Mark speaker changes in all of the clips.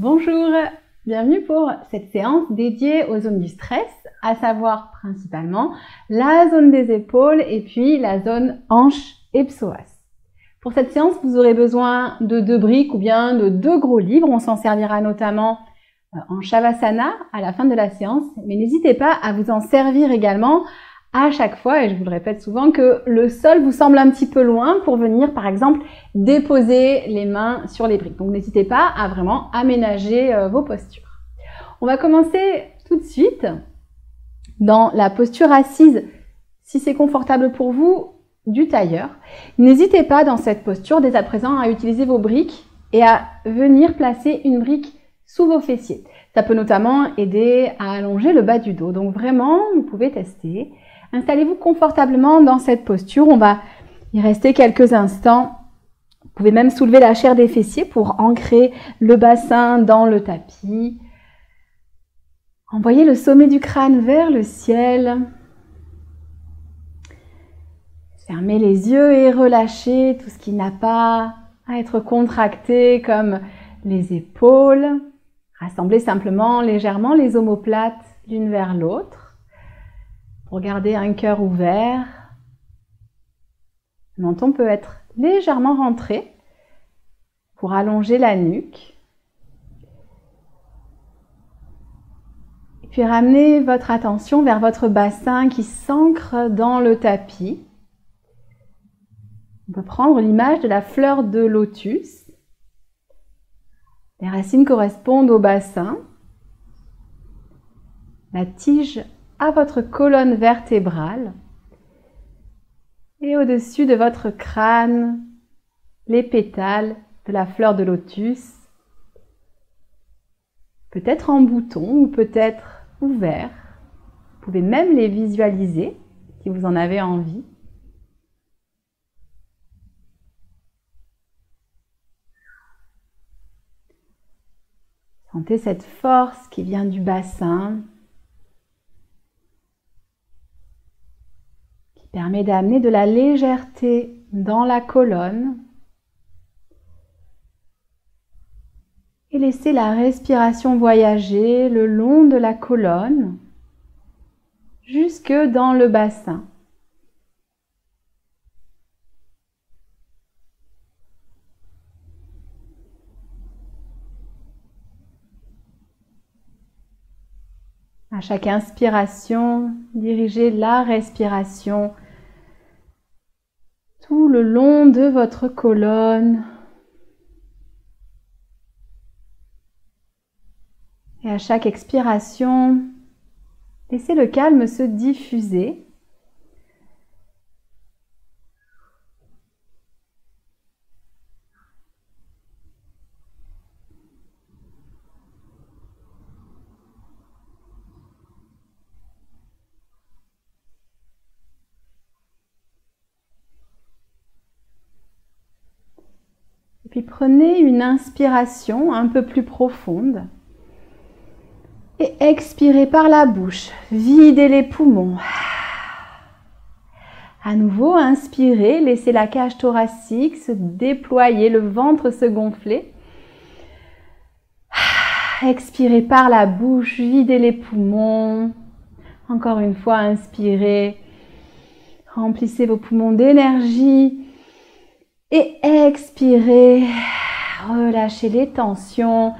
Speaker 1: Bonjour, bienvenue pour cette séance dédiée aux zones du stress, à savoir principalement la zone des épaules et puis la zone hanche et psoas. Pour cette séance, vous aurez besoin de 2 briques ou bien de 2 gros livres. On s'en servira notamment en Shavasana à la fin de la séance, mais n'hésitez pas à vous en servir également à chaque fois, et je vous le répète souvent, que le sol vous semble un petit peu loin pour venir, par exemple, déposer les mains sur les briques. Donc, n'hésitez pas à vraiment aménager vos postures. On va commencer tout de suite dans la posture assise, si c'est confortable pour vous, du tailleur. N'hésitez pas dans cette posture, dès à présent, à utiliser vos briques et à venir placer une brique sous vos fessiers. Ça peut notamment aider à allonger le bas du dos. Donc, vraiment, vous pouvez tester. Installez-vous confortablement dans cette posture. On va y rester quelques instants. Vous pouvez même soulever la chair des fessiers pour ancrer le bassin dans le tapis. Envoyez le sommet du crâne vers le ciel. Fermez les yeux et relâchez tout ce qui n'a pas à être contracté, comme les épaules. Rassemblez simplement légèrement les omoplates l'une vers l'autre. Pour garder un cœur ouvert, le menton peut être légèrement rentré pour allonger la nuque. Et puis ramenez votre attention vers votre bassin qui s'ancre dans le tapis. On peut prendre l'image de la fleur de lotus. Les racines correspondent au bassin. La tige à votre colonne vertébrale et au-dessus de votre crâne, les pétales de la fleur de lotus, peut-être en bouton ou peut-être ouverts. Vous pouvez même les visualiser si vous en avez envie. Sentez cette force qui vient du bassin, permet d'amener de la légèreté dans la colonne et laisser la respiration voyager le long de la colonne jusque dans le bassin. À chaque inspiration, dirigez la respiration tout le long de votre colonne. Et à chaque expiration, laissez le calme se diffuser. Et puis prenez une inspiration un peu plus profonde et expirez par la bouche. Videz les poumons. À nouveau, inspirez, laissez la cage thoracique se déployer, le ventre se gonfler. Expirez par la bouche, videz les poumons. Encore une fois, inspirez. Remplissez vos poumons d'énergie. Et expirez, relâchez les tensions.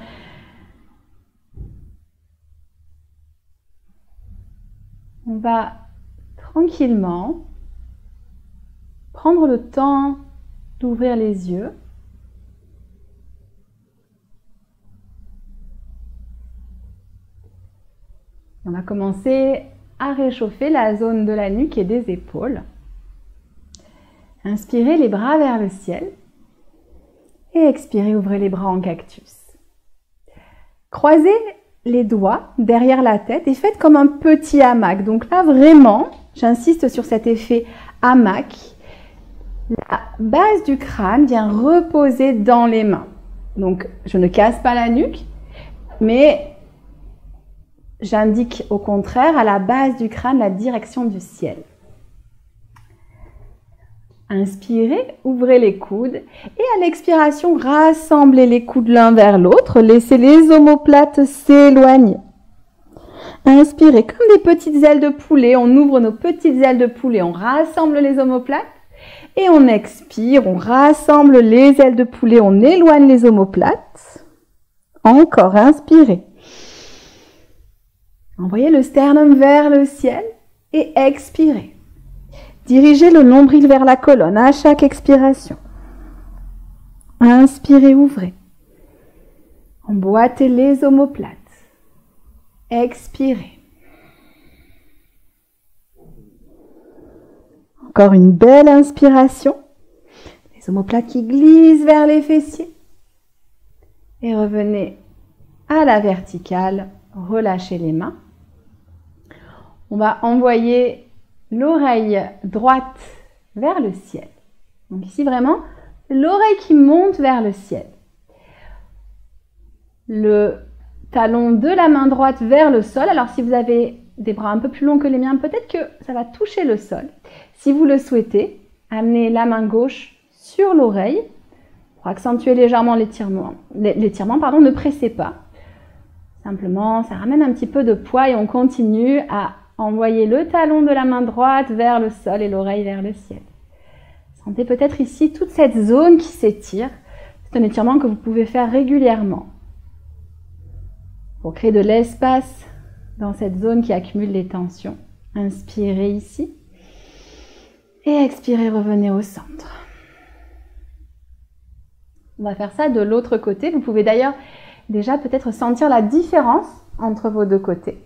Speaker 1: On va tranquillement prendre le temps d'ouvrir les yeux. On va commencer à réchauffer la zone de la nuque et des épaules. Inspirez les bras vers le ciel et expirez, ouvrez les bras en cactus. Croisez les doigts derrière la tête et faites comme un petit hamac. Donc là, vraiment, j'insiste sur cet effet hamac. La base du crâne vient reposer dans les mains. Donc, je ne casse pas la nuque, mais j'indique au contraire à la base du crâne la direction du ciel. Inspirez, ouvrez les coudes et à l'expiration, rassemblez les coudes l'un vers l'autre. Laissez les omoplates s'éloigner. Inspirez comme des petites ailes de poulet. On ouvre nos petites ailes de poulet. On rassemble les omoplates et on expire. On rassemble les ailes de poulet. On éloigne les omoplates. Encore, inspirez. Envoyez le sternum vers le ciel et expirez. Dirigez le nombril vers la colonne à chaque expiration. Inspirez, ouvrez. Emboîtez les omoplates. Expirez. Encore une belle inspiration. Les omoplates qui glissent vers les fessiers. Et revenez à la verticale. Relâchez les mains. On va envoyer l'oreille droite vers le ciel. Donc ici vraiment, l'oreille qui monte vers le ciel. Le talon de la main droite vers le sol. Alors si vous avez des bras un peu plus longs que les miens, peut-être que ça va toucher le sol. Si vous le souhaitez, amenez la main gauche sur l'oreille pour accentuer légèrement l'étirement. Ne pressez pas. Simplement, ça ramène un petit peu de poids et on continue à envoyer le talon de la main droite vers le sol et l'oreille vers le ciel. Sentez peut-être ici toute cette zone qui s'étire. C'est un étirement que vous pouvez faire régulièrement pour créer de l'espace dans cette zone qui accumule les tensions. Inspirez ici et expirez, revenez au centre. On va faire ça de l'autre côté. Vous pouvez d'ailleurs déjà peut-être sentir la différence entre vos deux côtés.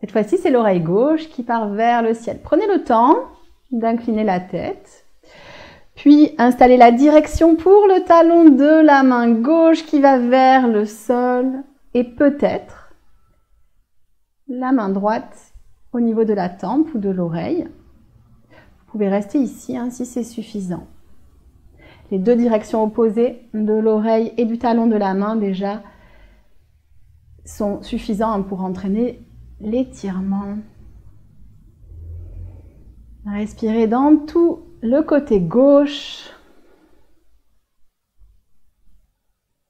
Speaker 1: Cette fois-ci, c'est l'oreille gauche qui part vers le ciel. Prenez le temps d'incliner la tête, puis installez la direction pour le talon de la main gauche qui va vers le sol et peut-être la main droite au niveau de la tempe ou de l'oreille. Vous pouvez rester ici si c'est suffisant. Les deux directions opposées de l'oreille et du talon de la main déjà sont suffisants pour entraîner l'étirement. Respirez dans tout le côté gauche.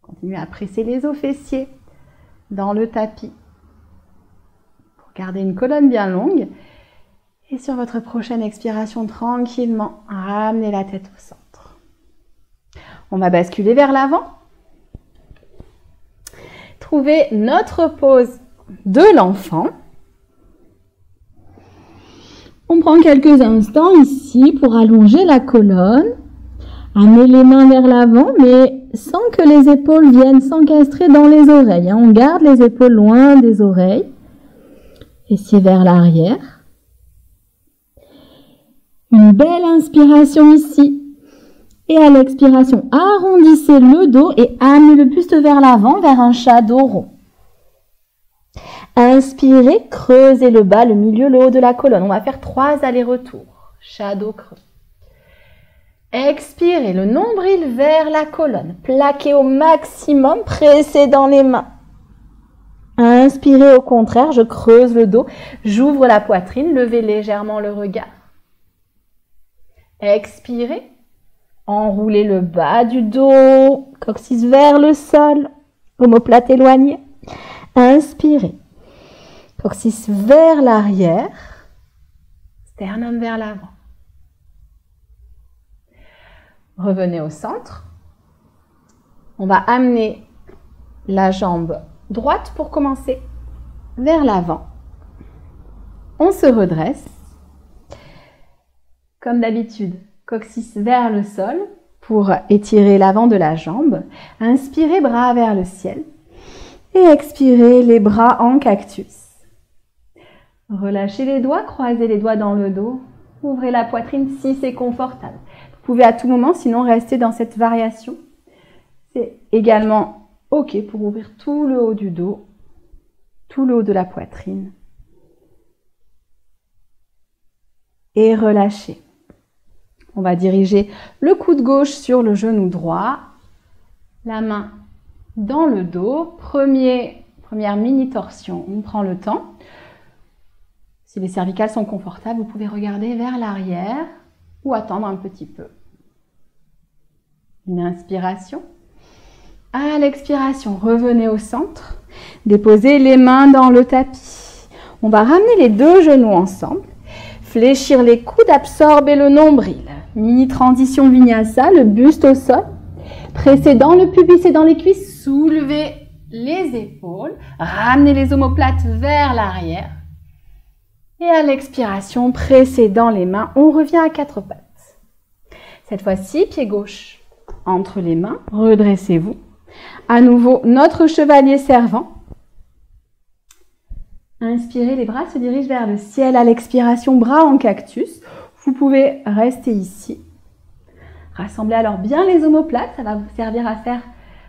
Speaker 1: Continuez à presser les os fessiers dans le tapis pour garder une colonne bien longue. Et sur votre prochaine expiration, tranquillement, ramenez la tête au centre. On va basculer vers l'avant. Trouvez notre pose de l'enfant. On prend quelques instants ici pour allonger la colonne. Amenez les mains vers l'avant, mais sans que les épaules viennent s'encastrer dans les oreilles. On garde les épaules loin des oreilles. Fessiers vers l'arrière. Une belle inspiration ici. Et à l'expiration, arrondissez le dos et amenez le buste vers l'avant, vers un shadow rond. Inspirez, creusez le bas, le milieu, le haut de la colonne. On va faire 3 allers-retours. Shadow creux. Expirez, le nombril vers la colonne. Plaquez au maximum, pressez dans les mains. Inspirez, au contraire, je creuse le dos. J'ouvre la poitrine, levez légèrement le regard. Expirez. Enroulez le bas du dos, coccyx vers le sol, omoplate éloignée. Inspirez. Coccyx vers l'arrière, sternum vers l'avant. Revenez au centre. On va amener la jambe droite pour commencer vers l'avant. On se redresse. Comme d'habitude, coccyx vers le sol pour étirer l'avant de la jambe. Inspirez, bras vers le ciel. Et expirez, les bras en cactus. Relâchez les doigts, croisez les doigts dans le dos. Ouvrez la poitrine si c'est confortable. Vous pouvez à tout moment, sinon, rester dans cette variation. C'est également OK pour ouvrir tout le haut du dos, tout le haut de la poitrine. Et relâchez. On va diriger le coude gauche sur le genou droit, la main dans le dos. Première mini torsion, on prend le temps. Si les cervicales sont confortables, vous pouvez regarder vers l'arrière. ou attendre un petit peu. Une inspiration. À l'expiration, revenez au centre. Déposez les mains dans le tapis. On va ramener les deux genoux ensemble. Fléchir les coudes, absorber le nombril. Mini transition vinyasa, le buste au sol. Pressez dans le pubis et dans les cuisses. Soulevez les épaules. Ramenez les omoplates vers l'arrière. Et à l'expiration, pressez dans les mains. On revient à quatre pattes. Cette fois-ci, pied gauche entre les mains. Redressez-vous. À nouveau, notre chevalier servant. Inspirez, les bras se dirigent vers le ciel. À l'expiration, bras en cactus. Vous pouvez rester ici. Rassemblez alors bien les omoplates. Ça va vous servir à faire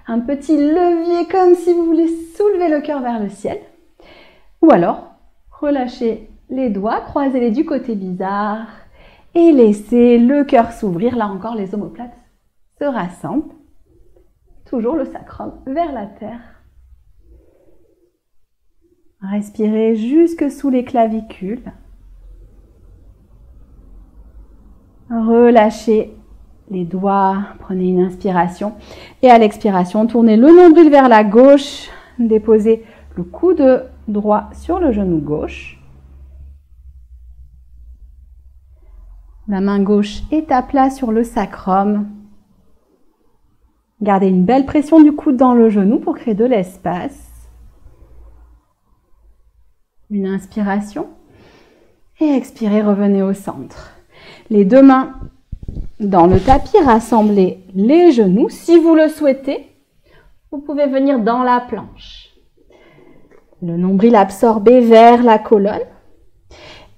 Speaker 1: un petit levier comme si vous voulez soulever le cœur vers le ciel. Ou alors, relâchez les doigts, croisez-les du côté bizarre et laissez le cœur s'ouvrir. Là encore, les omoplates se rassemblent. Toujours le sacrum vers la terre. Respirez jusque sous les clavicules. Relâchez les doigts, prenez une inspiration. Et à l'expiration, tournez le nombril vers la gauche. Déposez le coude droit sur le genou gauche. La main gauche est à plat sur le sacrum. Gardez une belle pression du coude dans le genou pour créer de l'espace. Une inspiration. Et expirez, revenez au centre. Les deux mains dans le tapis, rassemblez les genoux. Si vous le souhaitez, vous pouvez venir dans la planche. Le nombril absorbé vers la colonne.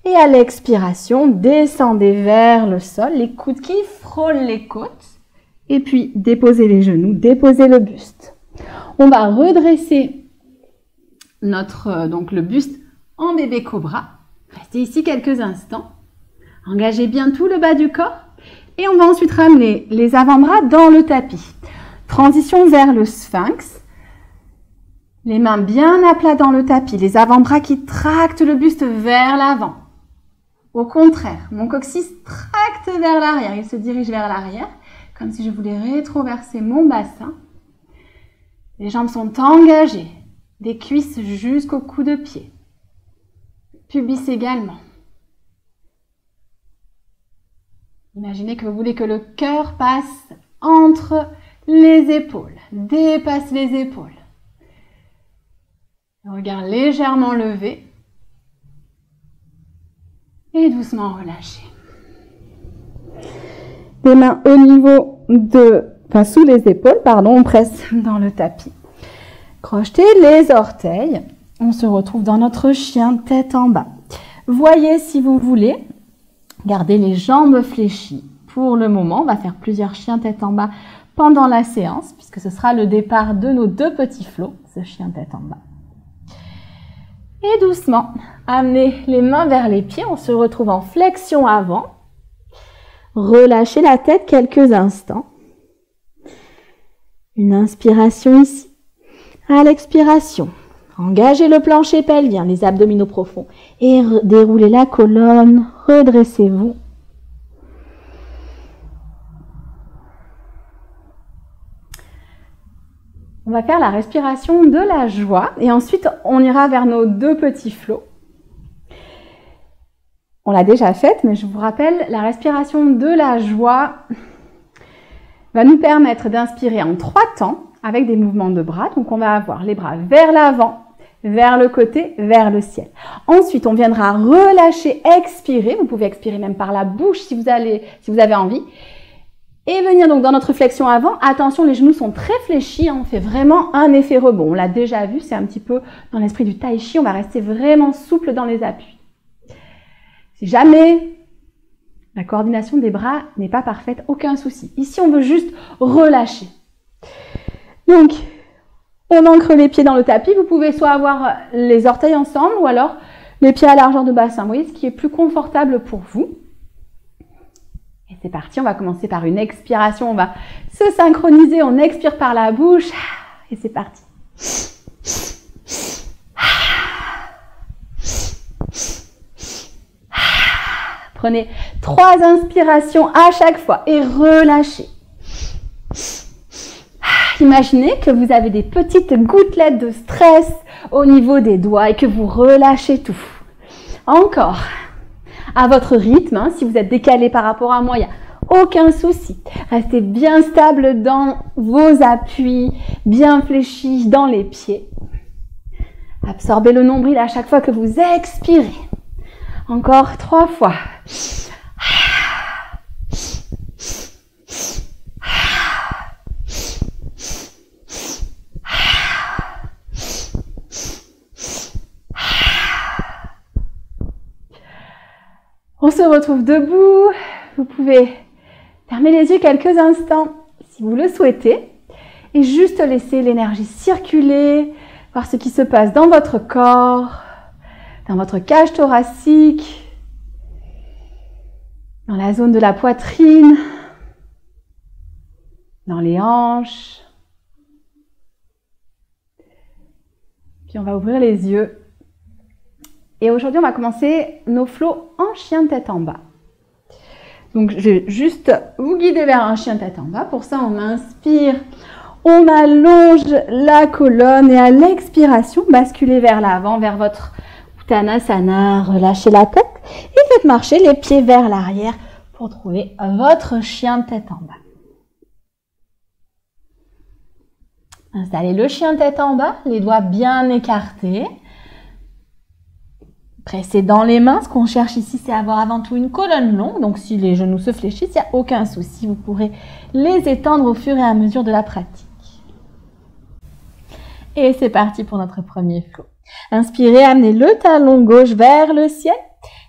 Speaker 1: Et à l'expiration, descendez vers le sol, les coudes qui frôlent les côtes. Et puis, déposez les genoux, déposez le buste. On va redresser le buste en bébé cobra. Restez ici quelques instants. Engagez bien tout le bas du corps. Et on va ensuite ramener les avant-bras dans le tapis. Transition vers le sphinx. Les mains bien à plat dans le tapis. Les avant-bras qui tractent le buste vers l'avant. Au contraire, mon coccyx tracte vers l'arrière. Il se dirige vers l'arrière, comme si je voulais rétroverser mon bassin. Les jambes sont engagées, des cuisses jusqu'au cou de pied. Pubis également. Imaginez que vous voulez que le cœur passe entre les épaules, dépasse les épaules. Le regard légèrement levé. Et doucement relâcher. Les mains au niveau sous les épaules, on presse dans le tapis. Crochetez les orteils. On se retrouve dans notre chien tête en bas. Voyez si vous voulez, gardez les jambes fléchies. Pour le moment, on va faire plusieurs chiens tête en bas pendant la séance, puisque ce sera le départ de nos deux petits flots, ce chien tête en bas. Et doucement, amenez les mains vers les pieds. On se retrouve en flexion avant. Relâchez la tête quelques instants. Une inspiration ici. À l'expiration, engagez le plancher pelvien, les abdominaux profonds. Et déroulez la colonne. Redressez-vous. On va faire la respiration de la joie et ensuite on ira vers nos deux petits flots. On l'a déjà faite, mais je vous rappelle, la respiration de la joie va nous permettre d'inspirer en 3 temps avec des mouvements de bras. Donc on va avoir les bras vers l'avant, vers le côté, vers le ciel. Ensuite, on viendra relâcher, expirer. Vous pouvez expirer même par la bouche si vous avez envie. Et venir donc dans notre flexion avant. Attention, les genoux sont très fléchis. On fait vraiment un effet rebond. On l'a déjà vu, c'est un petit peu dans l'esprit du tai chi. On va rester vraiment souple dans les appuis. Si jamais la coordination des bras n'est pas parfaite, aucun souci. Ici, on veut juste relâcher. Donc, on ancre les pieds dans le tapis. Vous pouvez soit avoir les orteils ensemble ou alors les pieds à largeur de bassin. Vous voyez, ce qui est plus confortable pour vous. Et c'est parti, on va commencer par une expiration, on va se synchroniser, on expire par la bouche et c'est parti. Prenez 3 inspirations à chaque fois et relâchez. Imaginez que vous avez des petites gouttelettes de stress au niveau des doigts et que vous relâchez tout. Encore. À votre rythme, hein, si vous êtes décalé par rapport à moi, il n'y a aucun souci. Restez bien stable dans vos appuis, bien fléchis dans les pieds. Absorbez le nombril à chaque fois que vous expirez. Encore 3 fois. On se retrouve debout. Vous pouvez fermer les yeux quelques instants si vous le souhaitez et juste laisser l'énergie circuler, voir ce qui se passe dans votre corps, dans votre cage thoracique, dans la zone de la poitrine, dans les hanches. Puis on va ouvrir les yeux. Et aujourd'hui, on va commencer nos flots en chien tête en bas. Donc, je vais juste vous guider vers un chien tête en bas. Pour ça, on inspire, on allonge la colonne et à l'expiration, basculez vers l'avant, vers votre Uttanasana, relâchez la tête et faites marcher les pieds vers l'arrière pour trouver votre chien tête en bas. Installez le chien tête en bas, les doigts bien écartés. Pressez dans les mains. Ce qu'on cherche ici, c'est avoir avant tout une colonne longue. Donc, si les genoux se fléchissent, il n'y a aucun souci. Vous pourrez les étendre au fur et à mesure de la pratique. Et c'est parti pour notre premier flot. Inspirez, amenez le talon gauche vers le ciel.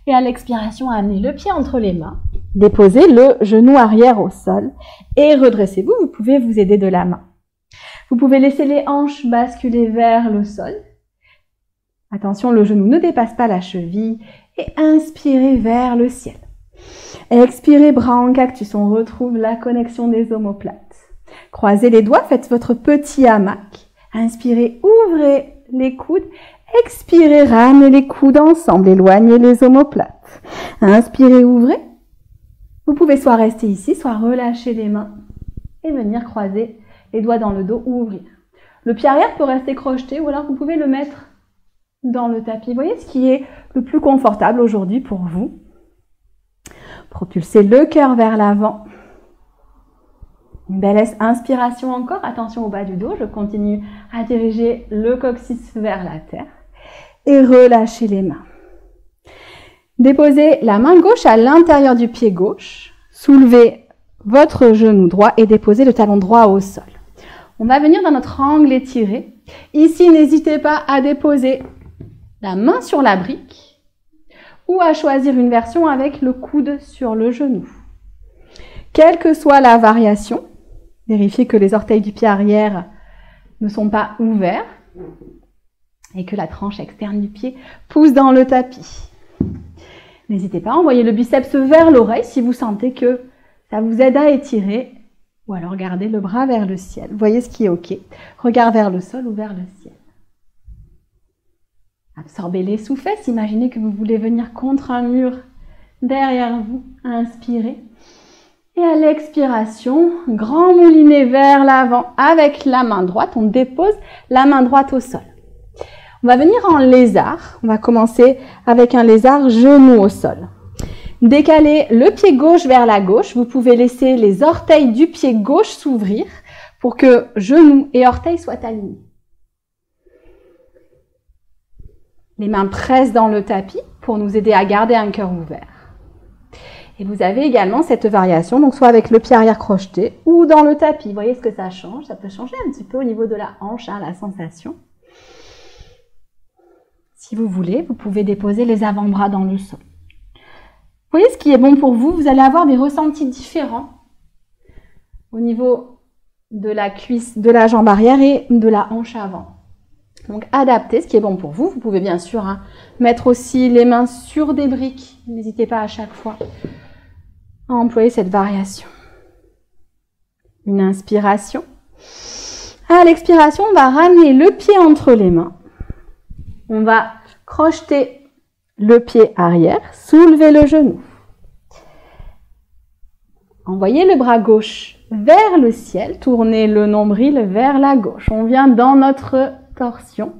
Speaker 1: Et à l'expiration, amenez le pied entre les mains. Déposez le genou arrière au sol. Et redressez-vous. Vous pouvez vous aider de la main. Vous pouvez laisser les hanches basculer vers le sol. Attention, le genou ne dépasse pas la cheville et inspirez vers le ciel. Expirez, bras en cactus, on retrouve la connexion des omoplates. Croisez les doigts, faites votre petit hamac. Inspirez, ouvrez les coudes. Expirez, ramenez les coudes ensemble, éloignez les omoplates. Inspirez, ouvrez. Vous pouvez soit rester ici, soit relâcher les mains et venir croiser les doigts dans le dos ou ouvrir. Le pied arrière peut rester crocheté ou alors vous pouvez le mettre dans le tapis. Vous voyez ce qui est le plus confortable aujourd'hui pour vous. Propulsez le cœur vers l'avant. Une belle inspiration encore. Attention au bas du dos. Je continue à diriger le coccyx vers la terre. Et relâchez les mains. Déposez la main gauche à l'intérieur du pied gauche. Soulevez votre genou droit et déposez le talon droit au sol. On va venir dans notre angle étiré. Ici, n'hésitez pas à déposer la main sur la brique ou à choisir une version avec le coude sur le genou. Quelle que soit la variation, vérifiez que les orteils du pied arrière ne sont pas ouverts et que la tranche externe du pied pousse dans le tapis. N'hésitez pas à envoyer le biceps vers l'oreille si vous sentez que ça vous aide à étirer ou alors gardez le bras vers le ciel. Voyez ce qui est OK. Regard vers le sol ou vers le ciel. Absorbez les sous-fesses. Imaginez que vous voulez venir contre un mur derrière vous. Inspirez. Et à l'expiration, grand moulinet vers l'avant avec la main droite. On dépose la main droite au sol. On va venir en lézard. On va commencer avec un lézard genou au sol. Décalez le pied gauche vers la gauche. Vous pouvez laisser les orteils du pied gauche s'ouvrir pour que genou et orteils soient alignés. Les mains pressent dans le tapis pour nous aider à garder un cœur ouvert. Et vous avez également cette variation, donc soit avec le pied arrière crocheté ou dans le tapis. Vous voyez ce que ça change? Ça peut changer un petit peu au niveau de la hanche, hein, la sensation. Si vous voulez, vous pouvez déposer les avant-bras dans le sol. Vous voyez ce qui est bon pour vous? Vous allez avoir des ressentis différents au niveau de la cuisse, de la jambe arrière et de la hanche avant. Donc, adaptez ce qui est bon pour vous. Vous pouvez bien sûr mettre aussi les mains sur des briques. N'hésitez pas à chaque fois à employer cette variation. Une inspiration. À l'expiration, on va ramener le pied entre les mains. On va crocheter le pied arrière, soulever le genou. Envoyez le bras gauche vers le ciel, tournez le nombril vers la gauche. On vient dans notre torsion.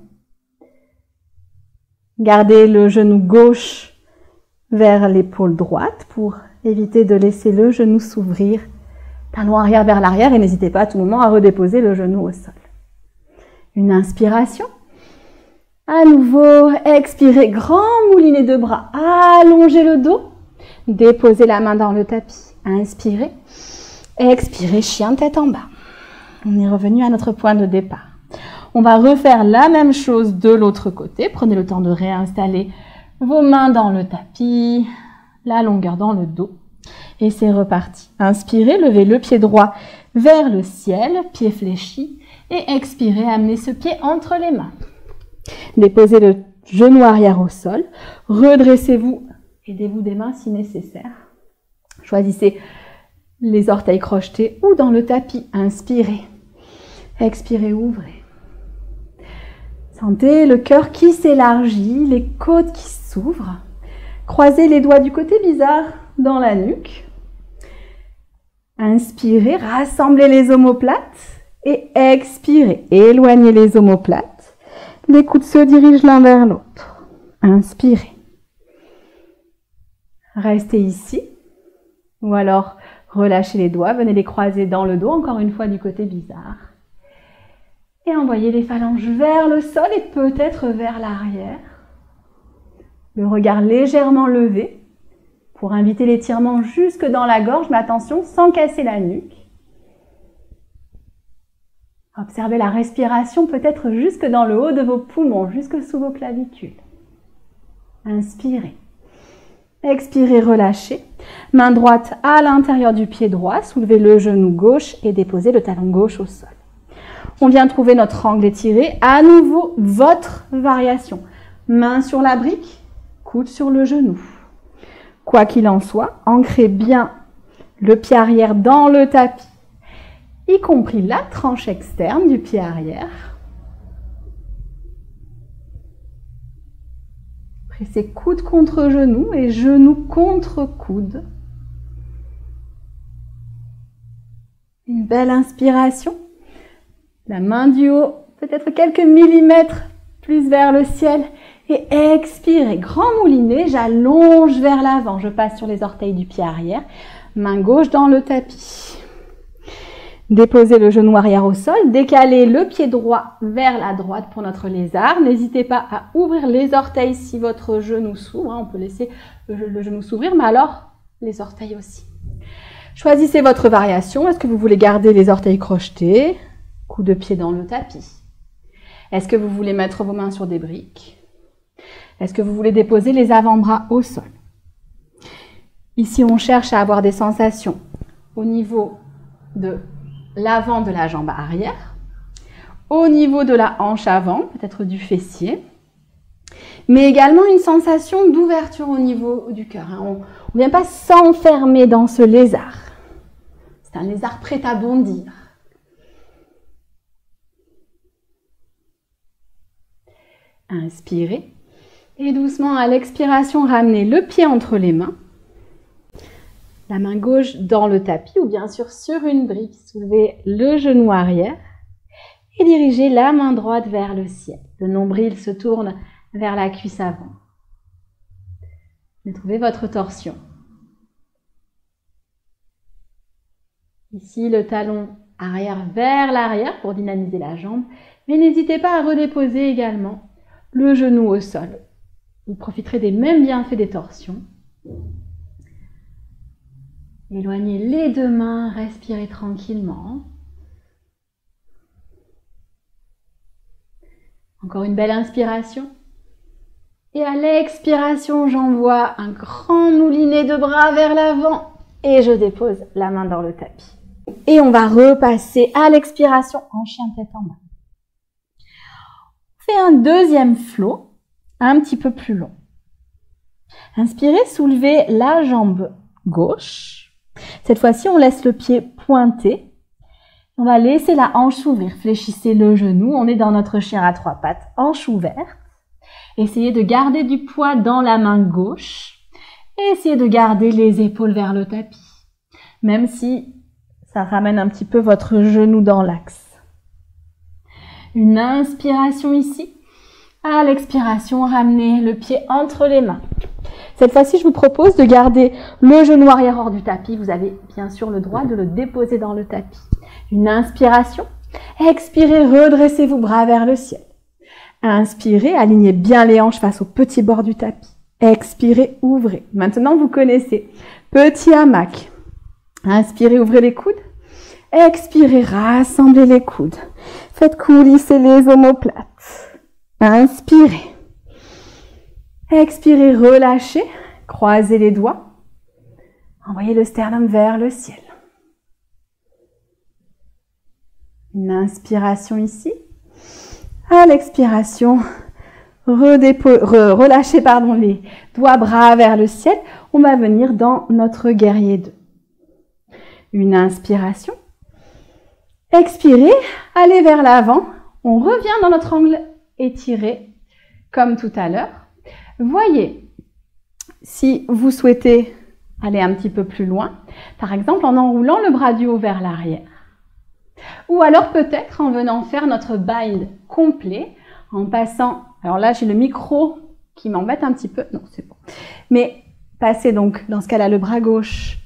Speaker 1: Gardez le genou gauche vers l'épaule droite pour éviter de laisser le genou s'ouvrir. Talon arrière vers l'arrière et n'hésitez pas à tout moment à redéposer le genou au sol. Une inspiration. À nouveau, expirez, grand moulinet de bras. Allongez le dos. Déposez la main dans le tapis. Inspirez. Expirez, chien tête en bas. On est revenu à notre point de départ. On va refaire la même chose de l'autre côté. Prenez le temps de réinstaller vos mains dans le tapis, la longueur dans le dos. Et c'est reparti. Inspirez, levez le pied droit vers le ciel, pied fléchi. Et expirez, amenez ce pied entre les mains. Déposez le genou arrière au sol. Redressez-vous. Aidez-vous des mains si nécessaire. Choisissez les orteils crochetés ou dans le tapis. Inspirez. Expirez, ouvrez. Sentez le cœur qui s'élargit, les côtes qui s'ouvrent. Croisez les doigts du côté bizarre dans la nuque. Inspirez, rassemblez les omoplates et expirez. Éloignez les omoplates. Les coudes se dirigent l'un vers l'autre. Inspirez. Restez ici. Ou alors, relâchez les doigts, venez les croiser dans le dos, encore une fois du côté bizarre. Et envoyez les phalanges vers le sol et peut-être vers l'arrière. Le regard légèrement levé pour inviter l'étirement jusque dans la gorge, mais attention, sans casser la nuque. Observez la respiration peut-être jusque dans le haut de vos poumons, jusque sous vos clavicules. Inspirez. Expirez, relâchez. Main droite à l'intérieur du pied droit. Soulevez le genou gauche et déposez le talon gauche au sol. On vient trouver notre angle étiré. À nouveau, votre variation. Main sur la brique, coude sur le genou. Quoi qu'il en soit, ancrez bien le pied arrière dans le tapis, y compris la tranche externe du pied arrière. Pressez coude contre genou et genou contre coude. Une belle inspiration. La main du haut, peut-être quelques millimètres plus vers le ciel. Et expirez, grand moulinet, j'allonge vers l'avant. Je passe sur les orteils du pied arrière. Main gauche dans le tapis. Déposez le genou arrière au sol. Décalez le pied droit vers la droite pour notre lézard. N'hésitez pas à ouvrir les orteils si votre genou s'ouvre. On peut laisser le genou s'ouvrir, mais alors les orteils aussi. Choisissez votre variation. Est-ce que vous voulez garder les orteils crochetés? Coup de pied dans le tapis. Est-ce que vous voulez mettre vos mains sur des briques? Est-ce que vous voulez déposer les avant-bras au sol? Ici, on cherche à avoir des sensations au niveau de l'avant de la jambe arrière, au niveau de la hanche avant, peut-être du fessier, mais également une sensation d'ouverture au niveau du cœur. On ne vient pas s'enfermer dans ce lézard. C'est un lézard prêt à bondir. Inspirez. Et doucement, à l'expiration, ramenez le pied entre les mains. La main gauche dans le tapis ou bien sûr sur une brique. Soulevez le genou arrière et dirigez la main droite vers le ciel. Le nombril se tourne vers la cuisse avant. Trouvez votre torsion. Ici, le talon arrière vers l'arrière pour dynamiser la jambe. Mais n'hésitez pas à redéposer également le genou au sol. Vous profiterez des mêmes bienfaits des torsions. Éloignez les deux mains, respirez tranquillement. Encore une belle inspiration. Et à l'expiration, j'envoie un grand moulinet de bras vers l'avant et je dépose la main dans le tapis. Et on va repasser à l'expiration en chien tête en bas. On fait un deuxième flot, un petit peu plus long. Inspirez, soulevez la jambe gauche. Cette fois-ci, on laisse le pied pointé. On va laisser la hanche s'ouvrir. Fléchissez le genou. On est dans notre chien à trois pattes, hanche ouverte. Essayez de garder du poids dans la main gauche. Et essayez de garder les épaules vers le tapis. même si ça ramène un petit peu votre genou dans l'axe. Une inspiration ici. À l'expiration, ramenez le pied entre les mains. Cette fois-ci, je vous propose de garder le genou arrière hors du tapis. Vous avez bien sûr le droit de le déposer dans le tapis. Une inspiration. Expirez, redressez-vous, bras vers le ciel. Inspirez, alignez bien les hanches face au petit bord du tapis. Expirez, ouvrez. Maintenant, vous connaissez. Petit hamac. Inspirez, ouvrez les coudes. Expirez, rassemblez les coudes. Faites coulisser les omoplates. Inspirez. Expirez, relâchez. Croisez les doigts. Envoyez le sternum vers le ciel. Une inspiration ici. À l'expiration, relâchez les doigts, bras vers le ciel. On va venir dans notre guerrier 2. Une inspiration. Expirez, allez vers l'avant. On revient dans notre angle étiré, comme tout à l'heure. Voyez, si vous souhaitez aller un petit peu plus loin, par exemple en enroulant le bras du haut vers l'arrière. Ou alors peut-être en venant faire notre bind complet, en passant, alors là j'ai le micro qui m'embête un petit peu, non c'est bon, mais passez donc dans ce cas-là le bras gauche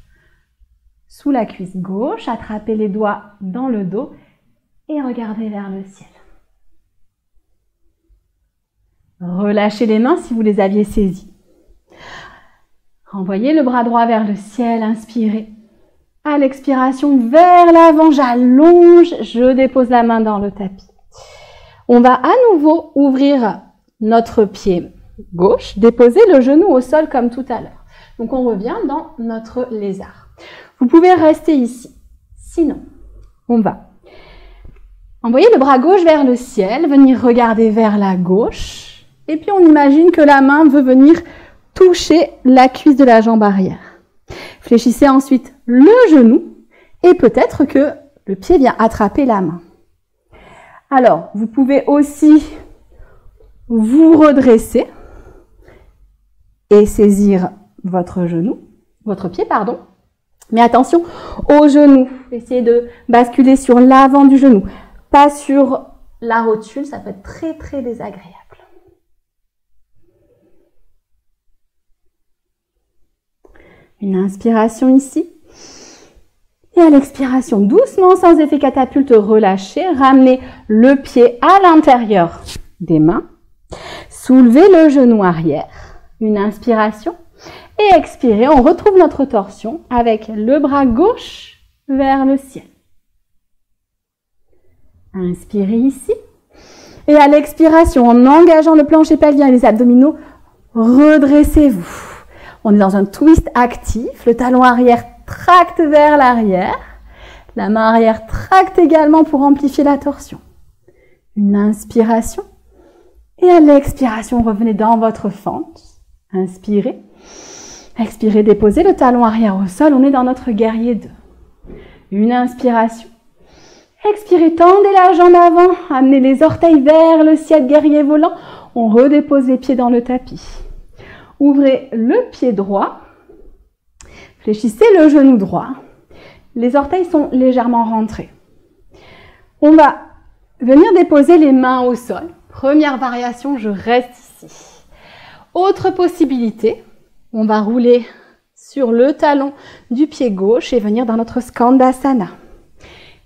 Speaker 1: sous la cuisse gauche, attrapez les doigts dans le dos et regardez vers le ciel. Relâchez les mains si vous les aviez saisies. Renvoyez le bras droit vers le ciel, inspirez. À l'expiration, vers l'avant, j'allonge, je dépose la main dans le tapis. On va à nouveau ouvrir notre pied gauche, déposer le genou au sol comme tout à l'heure. Donc on revient dans notre lézard. Vous pouvez rester ici. Sinon, on va envoyer le bras gauche vers le ciel, venir regarder vers la gauche. Et puis on imagine que la main veut venir toucher la cuisse de la jambe arrière. Fléchissez ensuite le genou et peut-être que le pied vient attraper la main. Alors, vous pouvez aussi vous redresser et saisir votre pied, pardon. Mais attention au genou. Essayez de basculer sur l'avant du genou, pas sur la rotule, ça peut être très très désagréable. Une inspiration ici. Et à l'expiration, doucement, sans effet catapulte, relâchez. Ramenez le pied à l'intérieur des mains. Soulevez le genou arrière. Une inspiration. Et expirez, on retrouve notre torsion avec le bras gauche vers le ciel. Inspirez ici. Et à l'expiration, en engageant le plancher pelvien et les abdominaux, redressez-vous. On est dans un twist actif. Le talon arrière tracte vers l'arrière. La main arrière tracte également pour amplifier la torsion. Une inspiration. Et à l'expiration, revenez dans votre fente. Inspirez. Expirez, déposez le talon arrière au sol. On est dans notre guerrier 2. Une inspiration. Expirez, tendez la jambe avant. Amenez les orteils vers le ciel, guerrier volant. On redépose les pieds dans le tapis. Ouvrez le pied droit. Fléchissez le genou droit. Les orteils sont légèrement rentrés. On va venir déposer les mains au sol. Première variation, je reste ici. Autre possibilité, on va rouler sur le talon du pied gauche et venir dans notre Skandasana.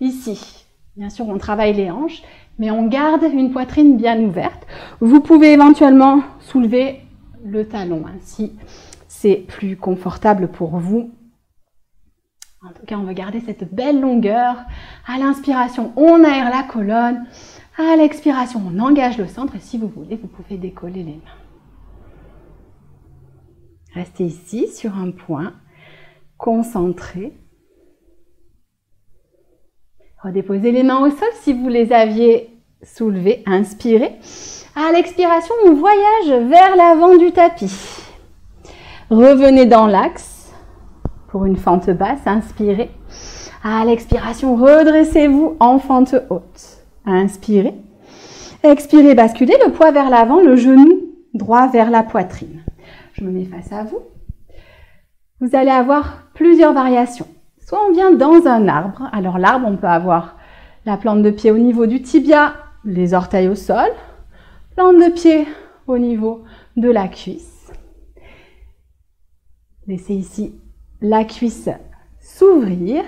Speaker 1: Ici, bien sûr, on travaille les hanches, mais on garde une poitrine bien ouverte. Vous pouvez éventuellement soulever le talon, si c'est plus confortable pour vous. En tout cas, on va garder cette belle longueur. À l'inspiration, on aère la colonne. À l'expiration, on engage le centre. Et si vous voulez, vous pouvez décoller les mains. Restez ici sur un point, concentré. Redéposez les mains au sol si vous les aviez soulevées. Inspirez. À l'expiration, on voyage vers l'avant du tapis. Revenez dans l'axe pour une fente basse. Inspirez. À l'expiration, redressez-vous en fente haute. Inspirez. Expirez, basculez le poids vers l'avant, le genou droit vers la poitrine. Je me mets face à vous. Vous allez avoir plusieurs variations. soit on vient dans un arbre. Alors l'arbre, on peut avoir la plante de pied au niveau du tibia, les orteils au sol, plante de pied au niveau de la cuisse. Laissez ici la cuisse s'ouvrir.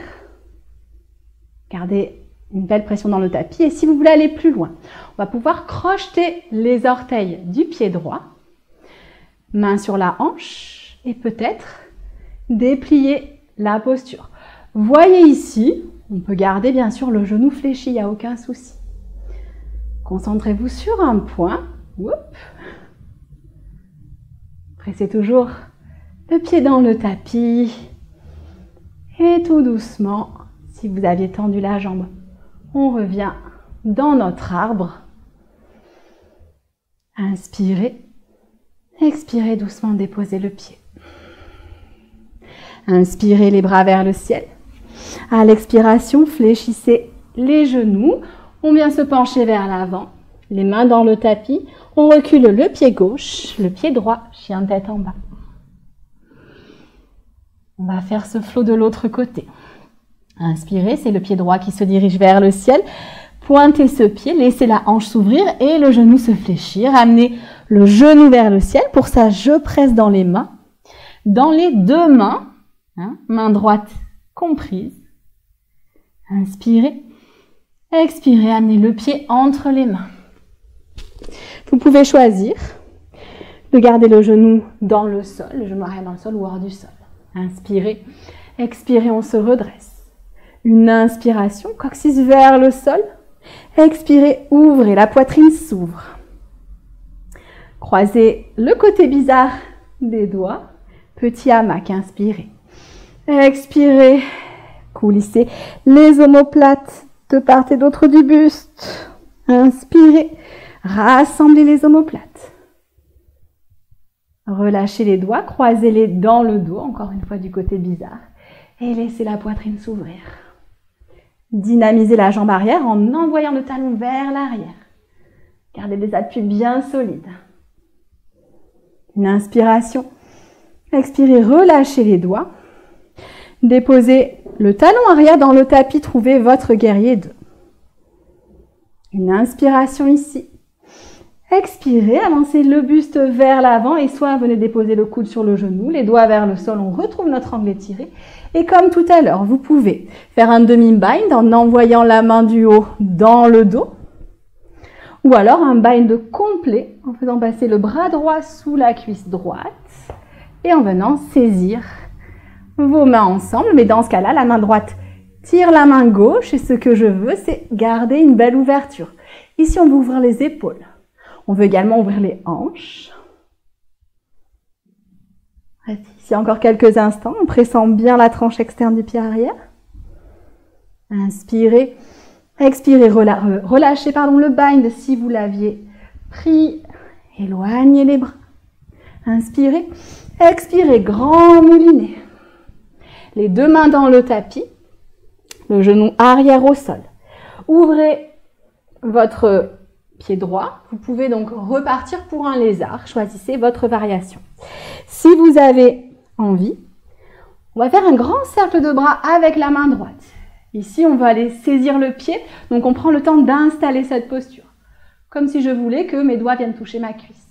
Speaker 1: Gardez une belle pression dans le tapis. Et si vous voulez aller plus loin, on va pouvoir crocheter les orteils du pied droit, main sur la hanche et peut-être déplier la posture. Voyez ici, on peut garder bien sûr le genou fléchi, il n'y a aucun souci. Concentrez-vous sur un point. Oups. Pressez toujours le pied dans le tapis. Et tout doucement, si vous aviez tendu la jambe, on revient dans notre arbre. Inspirez. Expirez doucement, déposez le pied. Inspirez les bras vers le ciel. À l'expiration, fléchissez les genoux. On vient se pencher vers l'avant. Les mains dans le tapis. On recule le pied gauche, le pied droit, chien de tête en bas. On va faire ce flot de l'autre côté. Inspirez, c'est le pied droit qui se dirige vers le ciel. Pointez ce pied, laissez la hanche s'ouvrir et le genou se fléchir. Amenez le genou vers le ciel. Pour ça, je presse dans les mains. Dans les deux mains, main droite comprise. Inspirez. Expirez, amenez le pied entre les mains. Vous pouvez choisir de garder le genou dans le sol, le genou arrière dans le sol ou hors du sol. Inspirez, expirez, on se redresse. Une inspiration, coccyx vers le sol. Expirez, ouvrez, la poitrine s'ouvre. Croisez le côté bizarre des doigts. Petit hamac, inspirez. Expirez, coulissez les omoplates de part et d'autre du buste. Inspirez, rassemblez les omoplates. Relâchez les doigts, croisez-les dans le dos, encore une fois du côté bizarre. Et laissez la poitrine s'ouvrir. Dynamisez la jambe arrière en envoyant le talon vers l'arrière. Gardez des appuis bien solides. Une inspiration. Expirez, relâchez les doigts. Déposez le talon arrière dans le tapis, trouvez votre guerrier 2. Une inspiration ici. Expirez, avancez le buste vers l'avant et soit venez déposer le coude sur le genou, les doigts vers le sol, on retrouve notre angle étiré. Et comme tout à l'heure, vous pouvez faire un demi-bind en envoyant la main du haut dans le dos. Ou alors un bind complet en faisant passer le bras droit sous la cuisse droite et en venant saisir vos mains ensemble. Mais dans ce cas-là, la main droite tire la main gauche et ce que je veux, c'est garder une belle ouverture. Ici, on veut ouvrir les épaules. On veut également ouvrir les hanches. Ici, encore quelques instants, en pressant bien la tranche externe du pied arrière. Inspirez. Expirez, relâchez le bind si vous l'aviez pris. Éloignez les bras. Inspirez. Expirez, grand moulinet. Les deux mains dans le tapis. Le genou arrière au sol. Ouvrez votre pied droit. Vous pouvez donc repartir pour un lézard. Choisissez votre variation. Si vous avez envie, on va faire un grand cercle de bras avec la main droite. Ici, on va aller saisir le pied. Donc, on prend le temps d'installer cette posture. Comme si je voulais que mes doigts viennent toucher ma cuisse.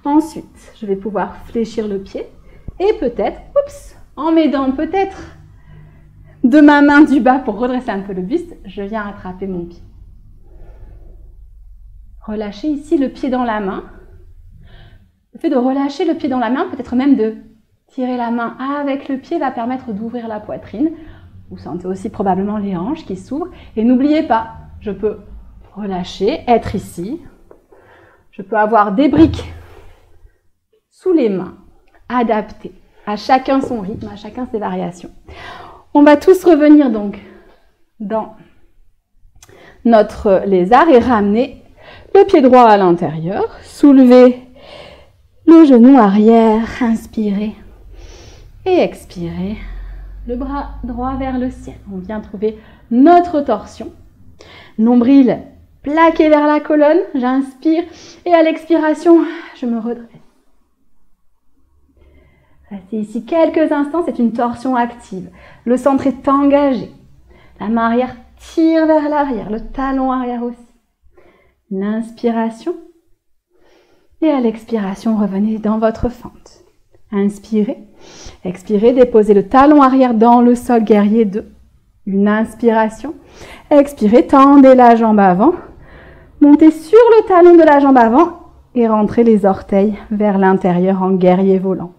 Speaker 1: Ensuite, je vais pouvoir fléchir le pied. Et peut-être, en m'aidant peut-être de ma main du bas pour redresser un peu le buste, je viens attraper mon pied. Relâchez ici le pied dans la main. Le fait de relâcher le pied dans la main, peut-être même de tirer la main avec le pied, va permettre d'ouvrir la poitrine. Vous sentez aussi probablement les hanches qui s'ouvrent. Et n'oubliez pas, je peux relâcher, être ici. Je peux avoir des briques sous les mains, adaptées. À chacun son rythme, à chacun ses variations. On va tous revenir donc dans notre lézard et ramener le pied droit à l'intérieur. Soulevez le genou arrière, inspirez et expirez. Le bras droit vers le ciel. On vient trouver notre torsion. Nombril plaqué vers la colonne. J'inspire et à l'expiration, je me redresse. Restez ici quelques instants, c'est une torsion active. Le centre est engagé. La main arrière tire vers l'arrière, le talon arrière aussi. Une inspiration. Et à l'expiration, revenez dans votre fente. Inspirez. Expirez, déposez le talon arrière dans le sol, guerrier 2. Une inspiration. Expirez, tendez la jambe avant. Montez sur le talon de la jambe avant et rentrez les orteils vers l'intérieur en guerrier volant.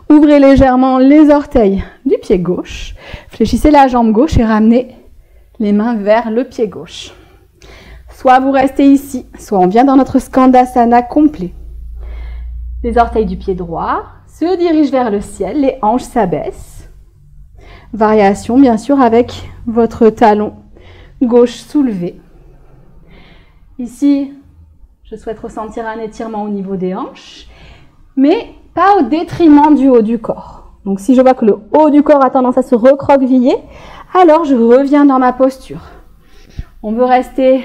Speaker 1: Ouvrez légèrement les orteils du pied gauche. Fléchissez la jambe gauche et ramenez les mains vers le pied gauche. Soit vous restez ici, soit on vient dans notre Skandasana complet. Les orteils du pied droit se dirigent vers le ciel, les hanches s'abaissent. Variation bien sûr avec votre talon gauche soulevé. Ici, je souhaite ressentir un étirement au niveau des hanches, mais pas au détriment du haut du corps. Donc si je vois que le haut du corps a tendance à se recroqueviller, alors je reviens dans ma posture. On veut rester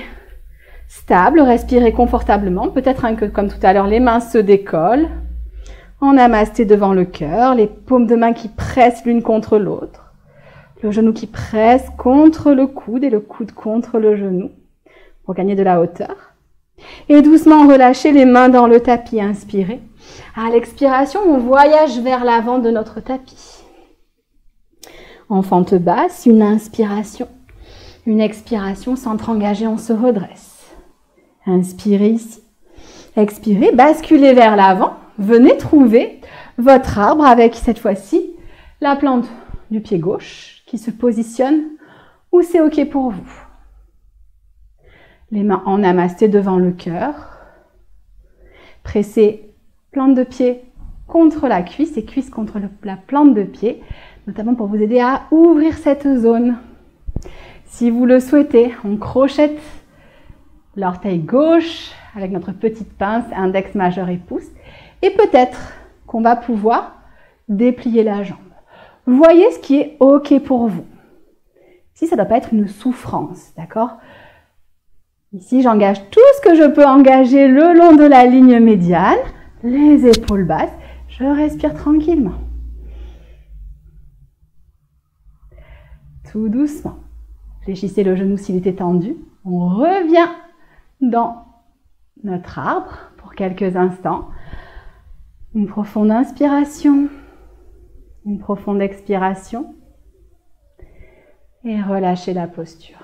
Speaker 1: stable, respirer confortablement. Peut-être que comme tout à l'heure, les mains se décollent. En namasté devant le cœur, les paumes de main qui pressent l'une contre l'autre. Le genou qui presse contre le coude et le coude contre le genou pour gagner de la hauteur. Et doucement relâchez les mains dans le tapis, inspirez. À l'expiration, on voyage vers l'avant de notre tapis. En fente basse, une inspiration. Une expiration, centre engagé, on se redresse. Inspirez ici. Expirez, basculez vers l'avant. Venez trouver votre arbre avec cette fois-ci la plante du pied gauche qui se positionne où c'est OK pour vous. Les mains en namasté devant le cœur. Pressez plante de pied contre la cuisse et cuisse contre la plante de pied, notamment pour vous aider à ouvrir cette zone. Si vous le souhaitez, on crochette l'orteil gauche avec notre petite pince, index majeur et pouce. Et peut-être qu'on va pouvoir déplier la jambe. Voyez ce qui est OK pour vous. Ici, ça ne doit pas être une souffrance, d'accord ? Ici, j'engage tout ce que je peux engager le long de la ligne médiane, les épaules basses. Je respire tranquillement. Tout doucement. Fléchissez le genou s'il était tendu. On revient dans notre arbre pour quelques instants. Une profonde inspiration, une profonde expiration et relâchez la posture.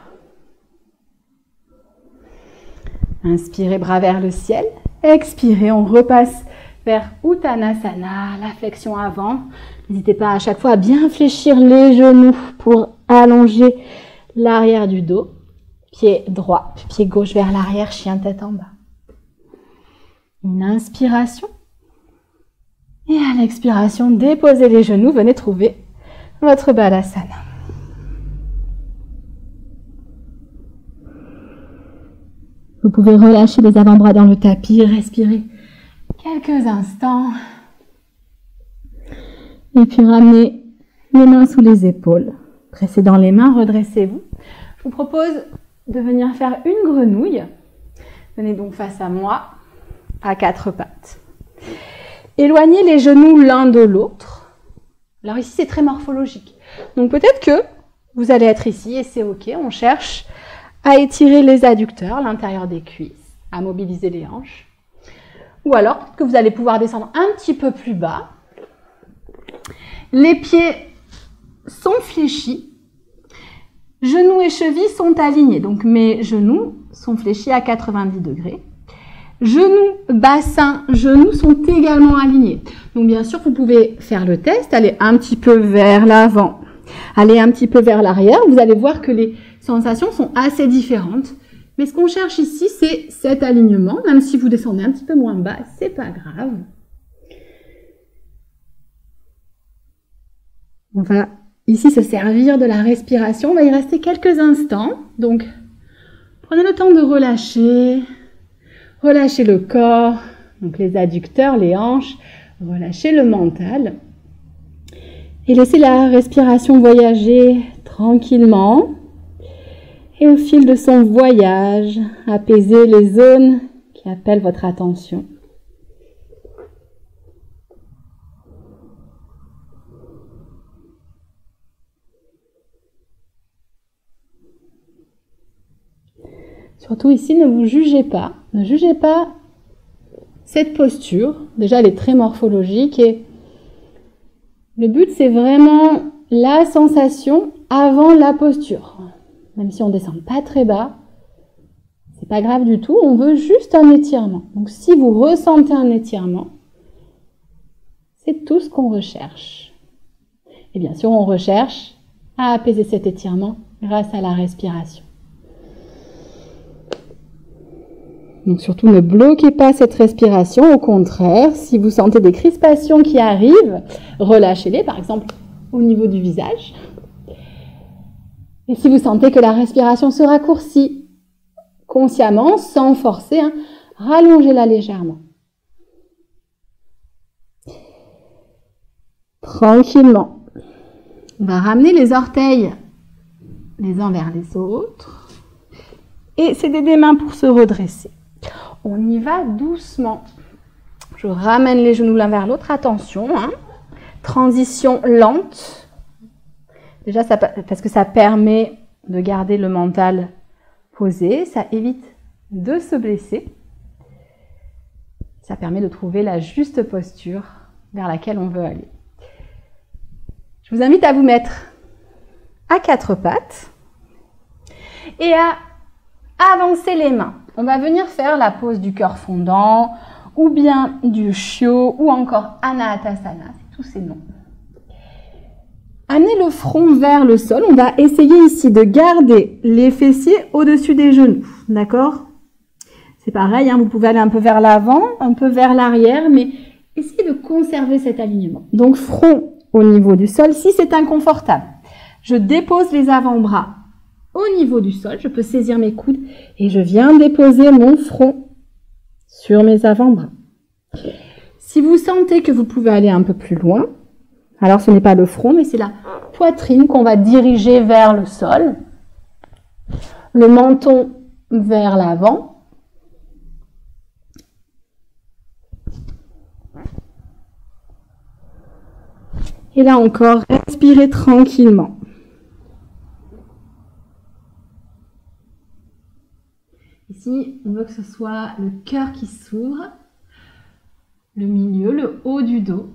Speaker 1: Inspirez, bras vers le ciel. Expirez, on repasse vers Uttanasana, la flexion avant. N'hésitez pas à chaque fois à bien fléchir les genoux pour allonger l'arrière du dos. Pied droit, pied gauche vers l'arrière, chien tête en bas. Une inspiration. Et à l'expiration, déposez les genoux, venez trouver votre Balasana. Vous pouvez relâcher les avant-bras dans le tapis, respirer quelques instants. Et puis ramenez les mains sous les épaules. Pressez dans les mains, redressez-vous. Je vous propose de venir faire une grenouille. Venez donc face à moi, à quatre pattes. Éloignez les genoux l'un de l'autre. Alors ici, c'est très morphologique. Donc peut-être que vous allez être ici et c'est OK. On cherche à étirer les adducteurs, l'intérieur des cuisses, à mobiliser les hanches. Ou alors que vous allez pouvoir descendre un petit peu plus bas. Les pieds sont fléchis. Genoux et chevilles sont alignés. Donc mes genoux sont fléchis à 90 degrés. Genoux, bassin, genoux sont également alignés. Donc bien sûr, vous pouvez faire le test, aller un petit peu vers l'avant, aller un petit peu vers l'arrière. Vous allez voir que les sensations sont assez différentes. Mais ce qu'on cherche ici, c'est cet alignement. Même si vous descendez un petit peu moins bas, c'est pas grave. On va ici se servir de la respiration. On va y rester quelques instants. Donc, prenez le temps de relâcher. Relâchez le corps, donc les adducteurs, les hanches, relâchez le mental. Et laissez la respiration voyager tranquillement. Et au fil de son voyage, apaisez les zones qui appellent votre attention. Surtout ici, ne vous jugez pas. Ne jugez pas cette posture. Déjà, elle est très morphologique et le but, c'est vraiment la sensation avant la posture. Même si on ne descend pas très bas, c'est pas grave du tout. On veut juste un étirement. Donc, si vous ressentez un étirement, c'est tout ce qu'on recherche. Et bien sûr, on recherche à apaiser cet étirement grâce à la respiration. Donc surtout, ne bloquez pas cette respiration. Au contraire, si vous sentez des crispations qui arrivent, relâchez-les, par exemple au niveau du visage. Et si vous sentez que la respiration se raccourcit consciemment, sans forcer, rallongez-la légèrement. Tranquillement. On va ramener les orteils les uns vers les autres et s'aider des mains pour se redresser. On y va doucement. Je ramène les genoux l'un vers l'autre. Attention, transition lente. Déjà, parce que ça permet de garder le mental posé. Ça évite de se blesser. Ça permet de trouver la juste posture vers laquelle on veut aller. Je vous invite à vous mettre à quatre pattes et à avancer les mains. On va venir faire la pose du cœur fondant ou bien du chiot ou encore Anahatasana, c'est tous ces noms. Amenez le front vers le sol. On va essayer ici de garder les fessiers au-dessus des genoux, d'accord? C'est pareil, vous pouvez aller un peu vers l'avant, un peu vers l'arrière, mais essayez de conserver cet alignement. Donc front au niveau du sol, si c'est inconfortable, je dépose les avant-bras au niveau du sol, je peux saisir mes coudes et je viens déposer mon front sur mes avant-bras. Si vous sentez que vous pouvez aller un peu plus loin, alors ce n'est pas le front, mais c'est la poitrine qu'on va diriger vers le sol, le menton vers l'avant. Et là encore, respirez tranquillement. Ici, on veut que ce soit le cœur qui s'ouvre, le milieu, le haut du dos.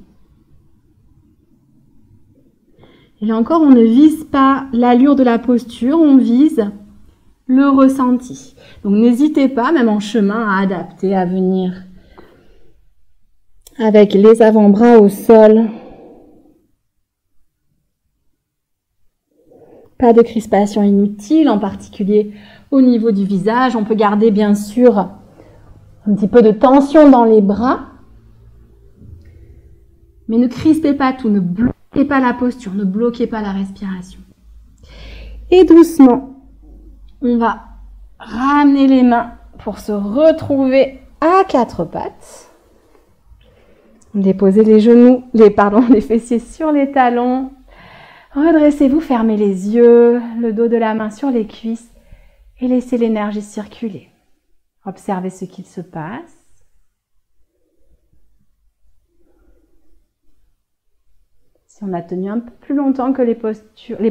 Speaker 1: Et là encore, on ne vise pas l'allure de la posture, on vise le ressenti. Donc n'hésitez pas, même en chemin, à adapter, à venir avec les avant-bras au sol. Pas de crispation inutile, en particulier au niveau du visage. On peut garder bien sûr un petit peu de tension dans les bras. Mais ne crispez pas tout, ne bloquez pas la posture, ne bloquez pas la respiration. Et doucement, on va ramener les mains pour se retrouver à quatre pattes. Déposez les genoux, les fessiers sur les talons. Redressez-vous, fermez les yeux, le dos de la main sur les cuisses et laissez l'énergie circuler. Observez ce qu'il se passe. Si on a tenu un peu plus longtemps que les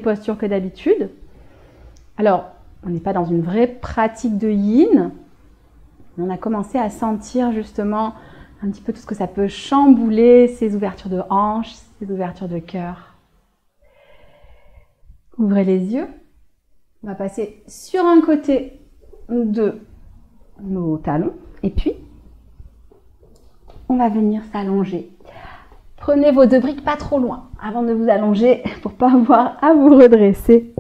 Speaker 1: postures que d'habitude, alors on n'est pas dans une vraie pratique de yin, mais on a commencé à sentir justement un petit peu tout ce que ça peut chambouler, ces ouvertures de hanches, ces ouvertures de cœur. Ouvrez les yeux. On va passer sur un côté de nos talons et puis on va venir s'allonger. Prenez vos deux briques pas trop loin avant de vous allonger pour pas avoir à vous redresser.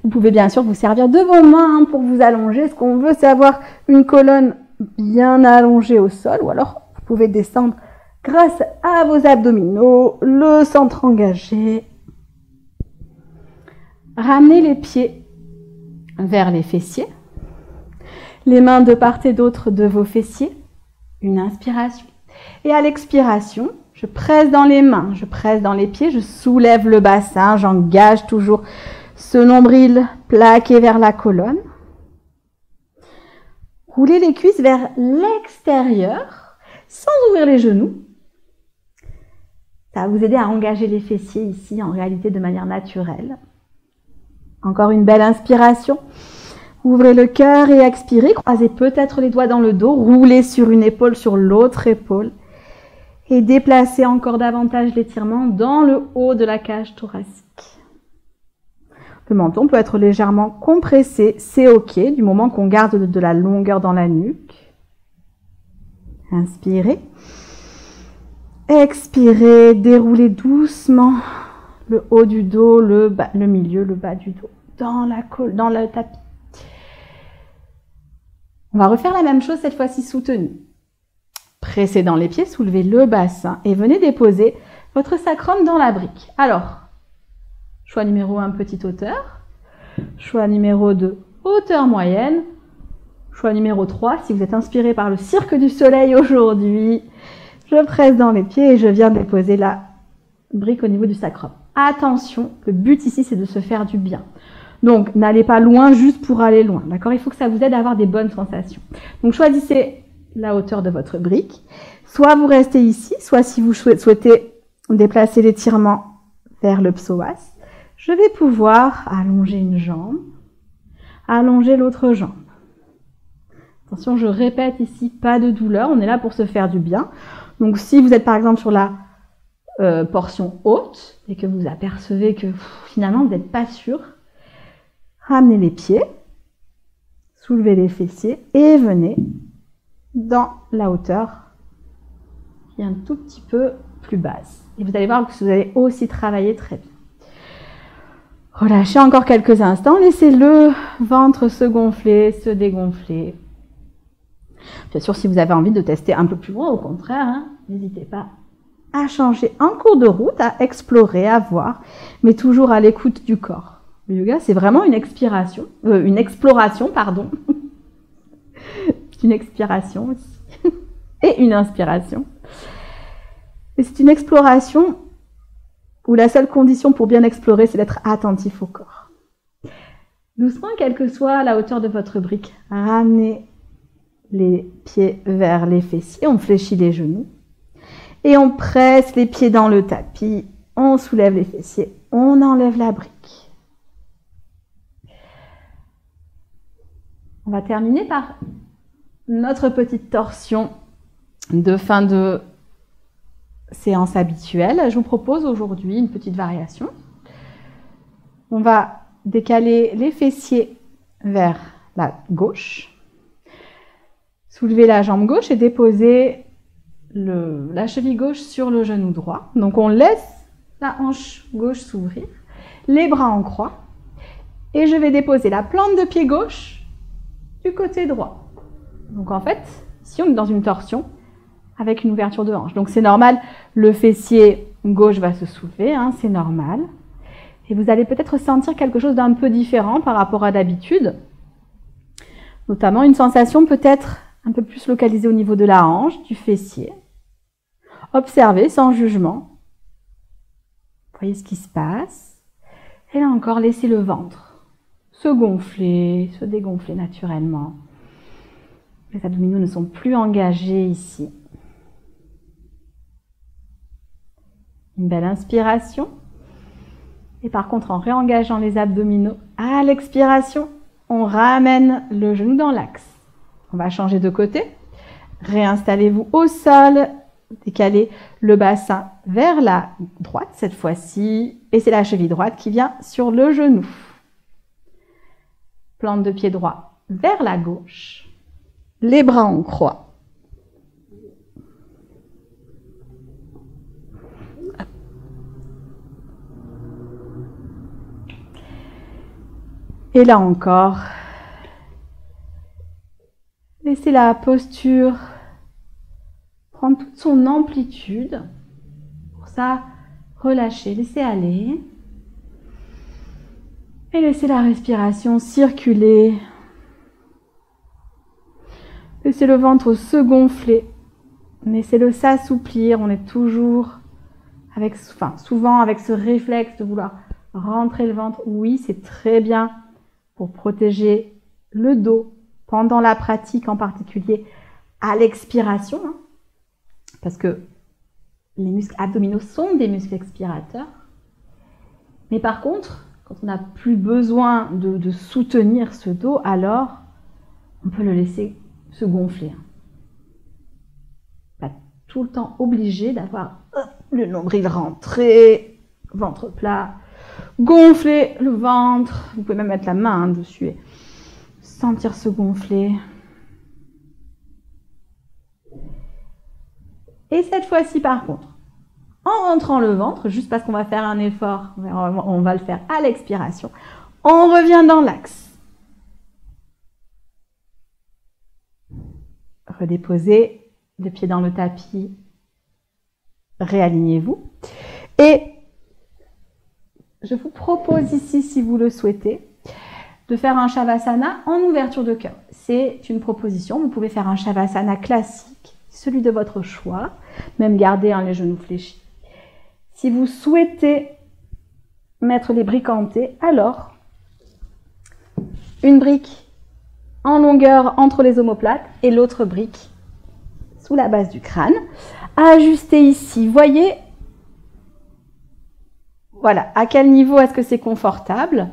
Speaker 1: Vous pouvez bien sûr vous servir de vos mains pour vous allonger. Ce qu'on veut, c'est avoir une colonne bien allongée au sol ou alors vous pouvez descendre grâce à vos abdominaux, le centre engagé. Ramenez les pieds vers les fessiers, les mains de part et d'autre de vos fessiers, une inspiration. Et à l'expiration, je presse dans les mains, je presse dans les pieds, je soulève le bassin, j'engage toujours ce nombril plaqué vers la colonne. Roulez les cuisses vers l'extérieur sans ouvrir les genoux. Ça va vous aider à engager les fessiers ici en réalité de manière naturelle. Encore une belle inspiration. Ouvrez le cœur et expirez. Croisez peut-être les doigts dans le dos. Roulez sur une épaule, sur l'autre épaule. Et déplacez encore davantage l'étirement dans le haut de la cage thoracique. Le menton peut être légèrement compressé. C'est OK du moment qu'on garde de la longueur dans la nuque. Inspirez. Expirez. Déroulez doucement le haut du dos, le milieu, le bas du dos. Dans le tapis. On va refaire la même chose cette fois-ci soutenue. Pressez dans les pieds, soulevez le bassin et venez déposer votre sacrum dans la brique. Alors, choix numéro 1, petite hauteur. Choix numéro 2, hauteur moyenne. Choix numéro 3, si vous êtes inspiré par le cirque du soleil aujourd'hui, je presse dans les pieds et je viens déposer la brique au niveau du sacrum. Attention, le but ici, c'est de se faire du bien. Donc, n'allez pas loin juste pour aller loin, d'accord? Il faut que ça vous aide à avoir des bonnes sensations. Donc, choisissez la hauteur de votre brique. Soit vous restez ici, soit si vous souhaitez déplacer l'étirement vers le psoas, je vais pouvoir allonger une jambe, allonger l'autre jambe. Attention, je répète ici, pas de douleur, on est là pour se faire du bien. Donc, si vous êtes par exemple sur la portion haute et que vous apercevez que finalement vous n'êtes pas sûr, ramenez les pieds, soulevez les fessiers et venez dans la hauteur qui est un tout petit peu plus basse. Et vous allez voir que vous allez aussi travailler très bien. Relâchez encore quelques instants, laissez le ventre se gonfler, se dégonfler. Bien sûr, si vous avez envie de tester un peu plus loin, au contraire, n'hésitez pas à changer en cours de route, à explorer, à voir, mais toujours à l'écoute du corps. Le yoga, c'est vraiment une exploration, pardon. C'est une expiration aussi. Et une inspiration. Et c'est une exploration où la seule condition pour bien explorer, c'est d'être attentif au corps. Doucement, quelle que soit la hauteur de votre brique, ramenez les pieds vers les fessiers, on fléchit les genoux. Et on presse les pieds dans le tapis, on soulève les fessiers, on enlève la brique. On va terminer par notre petite torsion de fin de séance habituelle. Je vous propose aujourd'hui une petite variation. On va décaler les fessiers vers la gauche, soulever la jambe gauche et déposer la cheville gauche sur le genou droit. Donc on laisse la hanche gauche s'ouvrir, les bras en croix, et je vais déposer la plante de pied gauche du côté droit. Donc en fait, ici on est dans une torsion avec une ouverture de hanche. Donc c'est normal, le fessier gauche va se soulever, c'est normal. Et vous allez peut-être sentir quelque chose d'un peu différent par rapport à d'habitude. Notamment une sensation peut-être un peu plus localisée au niveau de la hanche, du fessier. Observez sans jugement. Voyez ce qui se passe. Et là encore, laissez le ventre se gonfler, se dégonfler naturellement. Les abdominaux ne sont plus engagés ici. Une belle inspiration. Et par contre, en réengageant les abdominaux à l'expiration, on ramène le genou dans l'axe. On va changer de côté. Réinstallez-vous au sol. Décalez le bassin vers la droite cette fois-ci. Et c'est la cheville droite qui vient sur le genou. Plante de pied droit vers la gauche. Les bras en croix. Et là encore, laissez la posture prendre toute son amplitude. Pour ça, relâchez, laissez aller. Et laissez la respiration circuler. Laissez le ventre se gonfler. Laissez-le s'assouplir. On est toujours souvent avec ce réflexe de vouloir rentrer le ventre. Oui, c'est très bien pour protéger le dos pendant la pratique, en particulier à l'expiration, parce que les muscles abdominaux sont des muscles expirateurs. Mais par contre, quand on n'a plus besoin de soutenir ce dos, alors on peut le laisser se gonfler. Pas tout le temps obligé d'avoir le nombril rentré, ventre plat, gonfler le ventre. Vous pouvez même mettre la main dessus et sentir se gonfler. Et cette fois-ci, par contre, en rentrant le ventre, juste parce qu'on va faire un effort, on va le faire à l'expiration, on revient dans l'axe. Redéposez le pied dans le tapis, réalignez-vous. Et je vous propose ici, si vous le souhaitez, de faire un Shavasana en ouverture de cœur. C'est une proposition, vous pouvez faire un Shavasana classique, celui de votre choix, même garder les genoux fléchis. Si vous souhaitez mettre les briques en T, alors une brique en longueur entre les omoplates et l'autre brique sous la base du crâne. Ajustez ici, voyez, voilà, à quel niveau est-ce que c'est confortable.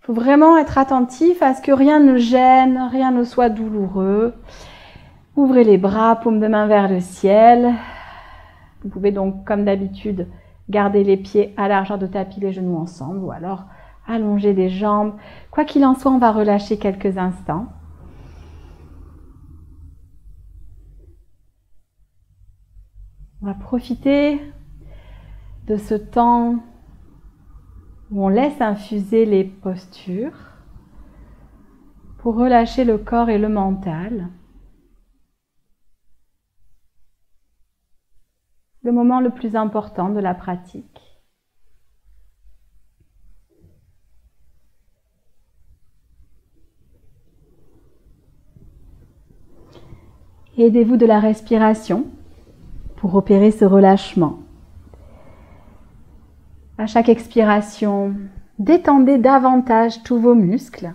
Speaker 1: Il faut vraiment être attentif à ce que rien ne gêne, rien ne soit douloureux. Ouvrez les bras, paume de main vers le ciel. Vous pouvez donc, comme d'habitude, garder les pieds à largeur de tapis, les genoux ensemble, ou alors allonger les jambes. Quoi qu'il en soit, on va relâcher quelques instants. On va profiter de ce temps où on laisse infuser les postures pour relâcher le corps et le mental. Le moment le plus important de la pratique. Aidez-vous de la respiration pour opérer ce relâchement. À chaque expiration, détendez davantage tous vos muscles.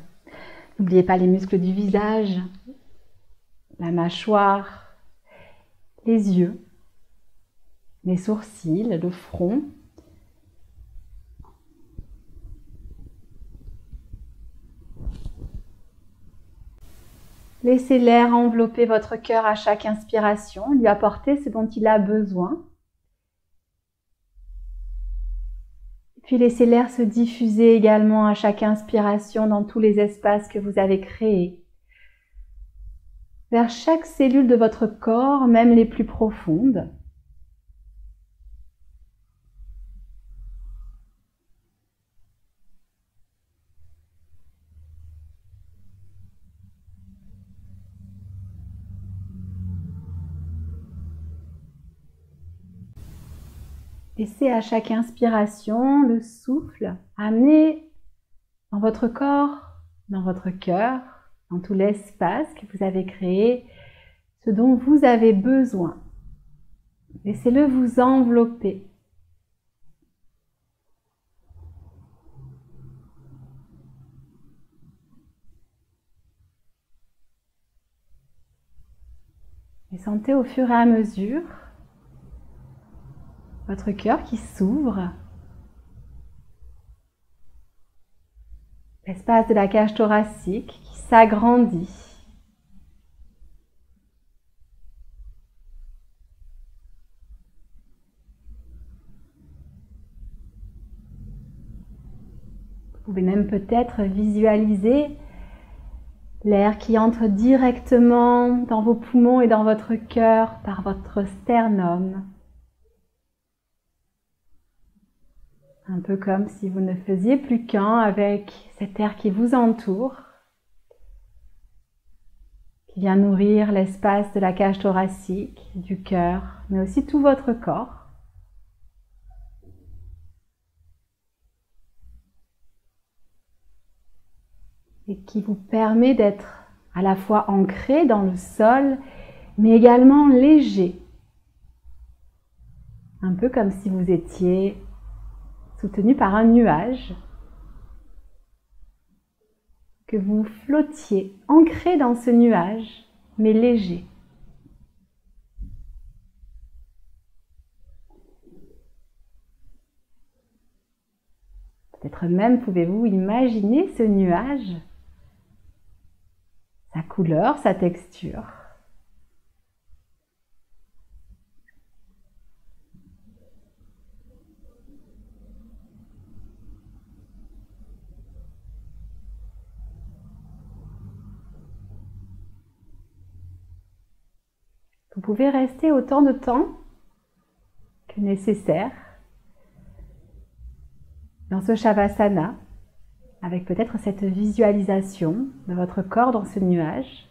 Speaker 1: N'oubliez pas les muscles du visage, la mâchoire, les yeux, les sourcils, le front. Laissez l'air envelopper votre cœur à chaque inspiration, lui apporter ce dont il a besoin. Puis laissez l'air se diffuser également à chaque inspiration dans tous les espaces que vous avez créés. Vers chaque cellule de votre corps, même les plus profondes. Laissez à chaque inspiration le souffle amener dans votre corps, dans votre cœur, dans tout l'espace que vous avez créé, ce dont vous avez besoin. Laissez-le vous envelopper. Et sentez au fur et à mesure votre cœur qui s'ouvre, l'espace de la cage thoracique qui s'agrandit. Vous pouvez même peut-être visualiser l'air qui entre directement dans vos poumons et dans votre cœur par votre sternum. Un peu comme si vous ne faisiez plus qu'un avec cet air qui vous entoure, qui vient nourrir l'espace de la cage thoracique, du cœur, mais aussi tout votre corps. Et qui vous permet d'être à la fois ancré dans le sol, mais également léger. Un peu comme si vous étiez soutenu par un nuage, que vous flottiez, ancré dans ce nuage, mais léger. Peut-être même pouvez-vous imaginer ce nuage, sa couleur, sa texture. Vous pouvez rester autant de temps que nécessaire dans ce Shavasana, avec peut-être cette visualisation de votre corps dans ce nuage.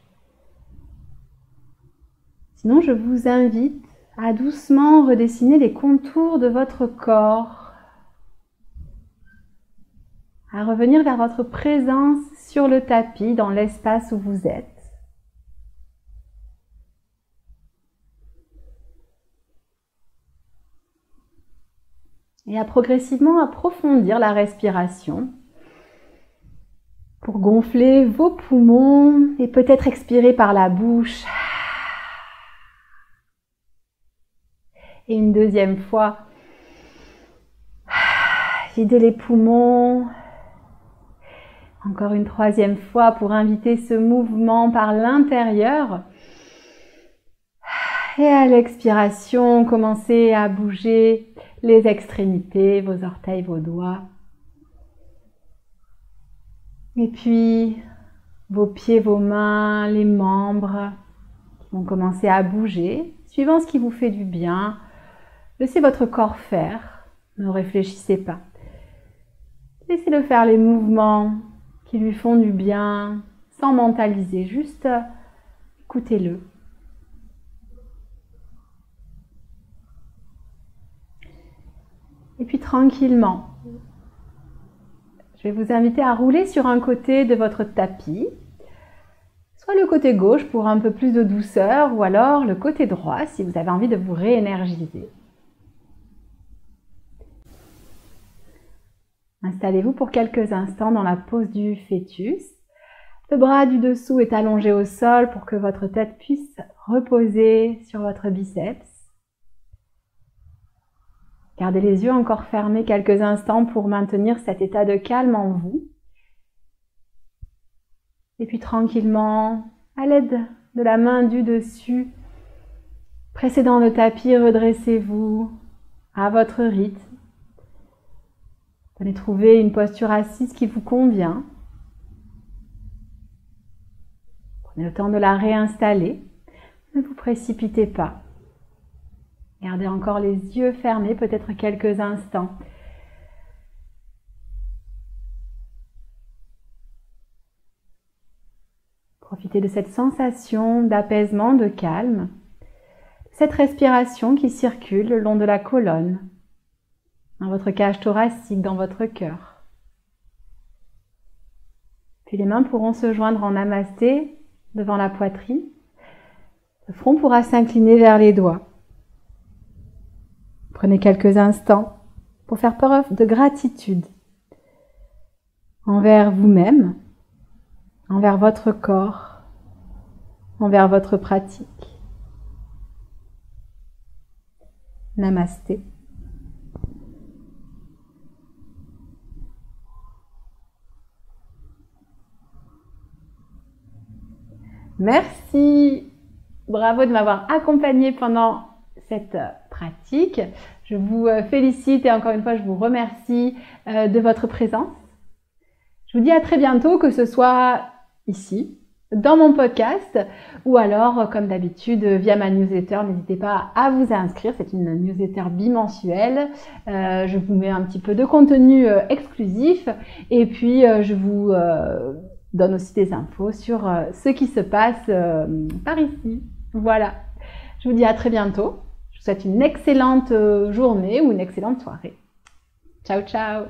Speaker 1: Sinon, je vous invite à doucement redessiner les contours de votre corps, à revenir vers votre présence sur le tapis, dans l'espace où vous êtes. Et à progressivement approfondir la respiration pour gonfler vos poumons et peut-être expirer par la bouche. Et une deuxième fois, vider les poumons. Encore une troisième fois pour inviter ce mouvement par l'intérieur. Et à l'expiration, commencez à bouger les extrémités, vos orteils, vos doigts. Et puis, vos pieds, vos mains, les membres qui vont commencer à bouger, suivant ce qui vous fait du bien. Laissez votre corps faire, ne réfléchissez pas. Laissez-le faire les mouvements qui lui font du bien, sans mentaliser, juste écoutez-le. Et puis tranquillement, je vais vous inviter à rouler sur un côté de votre tapis, soit le côté gauche pour un peu plus de douceur, ou alors le côté droit si vous avez envie de vous réénergiser. Installez-vous pour quelques instants dans la pose du fœtus. Le bras du dessous est allongé au sol pour que votre tête puisse reposer sur votre biceps. Gardez les yeux encore fermés quelques instants pour maintenir cet état de calme en vous. Et puis tranquillement, à l'aide de la main du dessus, précédant le tapis, redressez-vous à votre rythme. Venez trouver une posture assise qui vous convient. Prenez le temps de la réinstaller. Ne vous précipitez pas. Gardez encore les yeux fermés, peut-être quelques instants. Profitez de cette sensation d'apaisement, de calme, cette respiration qui circule le long de la colonne, dans votre cage thoracique, dans votre cœur. Puis les mains pourront se joindre en namasté devant la poitrine. Le front pourra s'incliner vers les doigts. Prenez quelques instants pour faire preuve de gratitude envers vous-même, envers votre corps, envers votre pratique. Namasté. Merci, bravo de m'avoir accompagné pendant cette pratique. Je vous félicite et encore une fois, je vous remercie de votre présence. Je vous dis à très bientôt, que ce soit ici, dans mon podcast, ou alors, comme d'habitude, via ma newsletter. N'hésitez pas à vous inscrire, c'est une newsletter bimensuelle. Je vous mets un petit peu de contenu exclusif et puis je vous donne aussi des infos sur ce qui se passe par ici. Voilà, je vous dis à très bientôt. Je vous souhaite une excellente journée ou une excellente soirée. Ciao, ciao!